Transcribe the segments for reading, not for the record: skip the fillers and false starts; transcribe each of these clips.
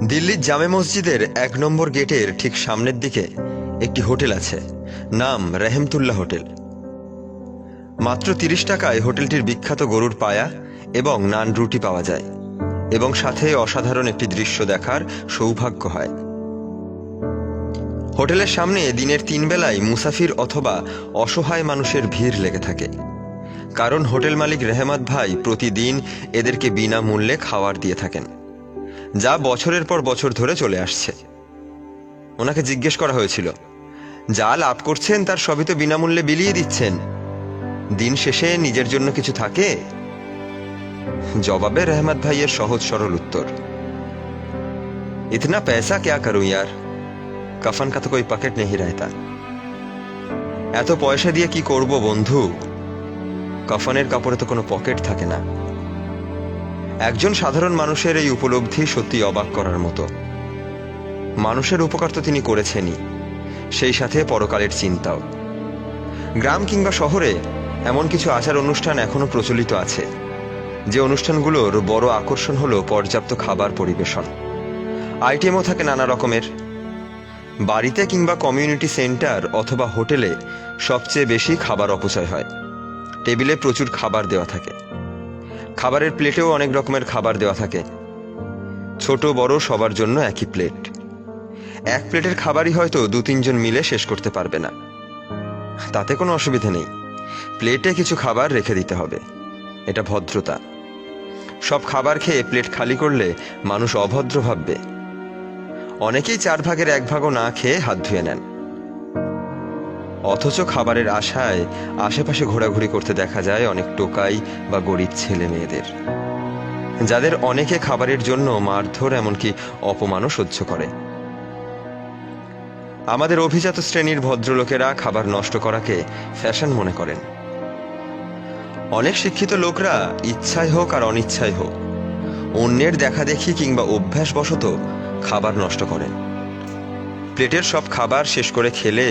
দিল্লির জামে মসজিদের ১ নম্বর গেটের ঠিক সামনের দিকে একটি হোটেল আছে, নাম রেহমতুল্লাহ হোটেল। মাত্র ৩০ টাকায় হোটেলটির বিখ্যাত গরুর পায়া এবং নান রুটি পাওয়া যায়, এবং সাথে অসাধারণ একটি দৃশ্য দেখার সৌভাগ্য হয়। হোটেলের সামনে দিনের ৩ বেলায় মুসাফির অথবা অসহায় মানুষের ভিড় লেগে থাকে, কারণ হোটেল মালিক রেহমত ভাই প্রতিদিন এদেরকে বিনামূল্যে খাবার দিয়ে থাকেন, যা বছরের পর বছর ধরে চলে আসছে। ওনাকে জিজ্ঞেস করা হয়েছিল, যা লাভ করছেন তার সবই তো বিনামূল্যে বিলিয়ে দিচ্ছেন, দিন শেষে নিজের জন্য কিছু থাকে? জবাবে রেহমত ভাইয়ের সহজ সরল উত্তর, ইতনা পয়সা ক্যা করুঁ ইয়ার, কফন কা তো কোই পকেট নেহি রহতা। এত পয়সা দিয়ে কি করব বন্ধু, কফনের কাপড়ে তো কোনো পকেট থাকে না। একজন সাধারণ মানুষের এই উপলব্ধি সত্যি অবাক করার মতো। মানুষের উপকার তো তিনি করেছেনই, সেই সাথে পরকালের চিন্তাও। গ্রাম কিংবা শহরে এমন কিছু আচার অনুষ্ঠান এখনো প্রচলিত আছে, যে অনুষ্ঠানগুলোর বড় আকর্ষণ হলো পর্যাপ্ত খাবার পরিবেশন। আইটেমও থাকে নানা রকমের। বাড়িতে কিংবা কমিউনিটি সেন্টার অথবা হোটেলে সবচেয়ে বেশি খাবার অপচয় হয়। টেবিলে প্রচুর খাবার দেওয়া থাকে, খাবারের প্লেটেও অনেক রকমের খাবার দেওয়া থাকে। ছোট বড় সবার জন্য একই প্লেট। এক প্লেটের খাবারই হয়তো ২-৩ জন মিলে শেষ করতে পারবে না। তাতে কোনো অসুবিধা নেই, প্লেটে কিছু খাবার রেখে দিতে হবে, এটা ভদ্রতা। সব খাবার খেয়ে প্লেট খালি করলে মানুষ অভদ্র ভাববে। অনেকেই ৪ ভাগের ১ ভাগও না খেয়ে হাত ধুয়ে নেন, অথচ খাবারের আশায় আশেপাশে ঘোরাঘুরি করতে দেখা যায় অনেক টোকাই বা গরিব ছেলে মেয়েদের, যাদের অনেকে খাবারের জন্য মারধর এমনকি অপমানও সহ্য করে। আমাদের অভিজাত শ্রেণীর ভদ্রলোকেরা খাবার নষ্ট করাকে ফ্যাশন মনে করেন। অনেক শিক্ষিত লোকরা ইচ্ছায় হোক আর অনিচ্ছায় হোক অন্যের দেখাদেখি কিংবা অভ্যাসবশত খাবার নষ্ট করেন। প্লেটের সব খাবার শেষ করে খেলে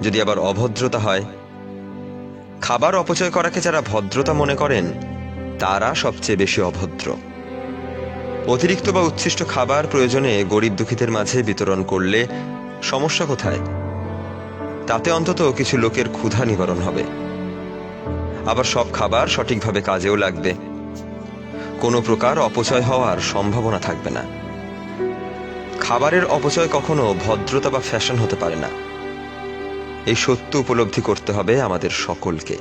যদি আবার অভদ্রতা হয়। খাবার অপচয় করাকে যারা ভদ্রতা মনে করেন তারা সবচেয়ে বেশি অভদ্র। অতিরিক্ত বা উচ্ছিষ্ট খাবার প্রয়োজনে গরিব দুঃখীদের মাঝে বিতরণ করলে সমস্যা কোথায়? তাতে অন্তত কিছু লোকের ক্ষুধা নিবারণ হবে, আবার সব খাবার সঠিকভাবে কাজেও লাগবে, কোনো প্রকার অপচয় হওয়ার সম্ভাবনা থাকবে না। খাবারের অপচয় কখনো ভদ্রতা বা ফ্যাশন হতে পারে না। এই সত্য উপলব্ধি করতে হবে আমাদের সকলকে।